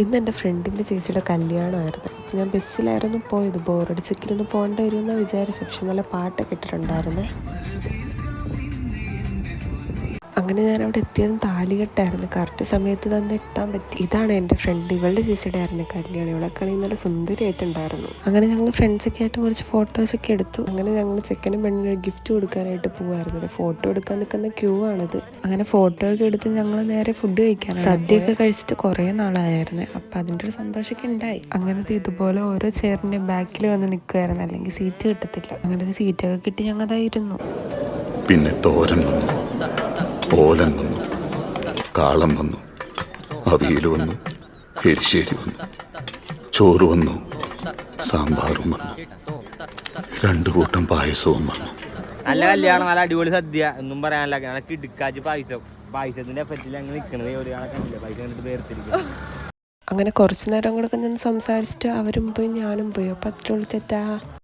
ഇന്ന് എൻ്റെ ഫ്രണ്ടിൻ്റെ ചേച്ചിയുടെ കല്യാണമായിരുന്നു. അപ്പോൾ ഞാൻ ബസ്സിലായിരുന്നു പോയത്. ബോറടിച്ചൊക്കെ പോകേണ്ടി വരുമെന്നാണ് വിചാരിച്ചു. പക്ഷെ നല്ല പാട്ടൊക്കെ ഇട്ടിട്ടുണ്ടായിരുന്നേ. അങ്ങനെ ഞാൻ അവിടെ എത്തിയതും താലികെട്ടായിരുന്നു. കറക്റ്റ് സമയത്ത് തന്നെ എത്താൻ പറ്റി. ഇതാണ് എൻ്റെ ഫ്രണ്ട്, ഇവളുടെ ചേച്ചിയുടെ ആയിരുന്നു കല്യാണം. ഇവളൊക്കെയാണെങ്കിൽ നല്ല സുന്ദരിയായിട്ടുണ്ടായിരുന്നു. അങ്ങനെ ഞങ്ങൾ ഫ്രണ്ട്സൊക്കെ ആയിട്ട് കുറച്ച് ഫോട്ടോസൊക്കെ എടുത്തു. അങ്ങനെ ഞങ്ങൾ ചെക്കനും പെണ്ണിനും ഗിഫ്റ്റ് കൊടുക്കാനായിട്ട് പോകുമായിരുന്നത്. ഫോട്ടോ എടുക്കാൻ നിൽക്കുന്ന ക്യൂ ആണിത്. അങ്ങനെ ഫോട്ടോ ഒക്കെ എടുത്ത് ഞങ്ങൾ നേരെ ഫുഡ് കഴിക്കാനാണ്. സദ്യയൊക്കെ കഴിച്ചിട്ട് കുറേ നാളായിരുന്നു. അപ്പം അതിൻ്റെ ഒരു സന്തോഷമൊക്കെ ഉണ്ടായി. അങ്ങനത്തെ ഇതുപോലെ ഓരോ ചെയറിൻ്റെ ബാക്കിൽ വന്ന് നിൽക്കുമായിരുന്നു, അല്ലെങ്കിൽ സീറ്റ് കിട്ടത്തില്ല. അങ്ങനത്തെ സീറ്റൊക്കെ കിട്ടി ഞങ്ങളതായിരുന്നു. പിന്നെ തോരൻ വന്നു, ഓലൻ വന്നു, കാളം വന്നു, അവിയൽ വന്നു, എരിശ്ശേരി വന്നു, ചോറ് വന്നു, സാമ്പാറും വന്നു, 2 കൂട്ടം പായസവും വന്നു. നല്ല കല്യാണം, നല്ല അടിപൊളി സദ്യ, ഒന്നും പറയാനില്ല. ഞങ്ങൾക്ക് ഇടുക്കാച്ച് പായസത്തിന്റെ എഫക്റ്റിൽ അങ്ങനെ നിൽക്കണത് ഒരാളെ കണ്ടില്ല. പൈസ കണ്ടിട്ട് പേർത്തിരിക്കും. അങ്ങനെ കുറച്ച് നേരം കൂടെ ഞാൻ സംസാരിച്ചിട്ട് അവരും പോയി ഞാനും പോയി. അപ്പം അത്രയുള്ള തെറ്റാ.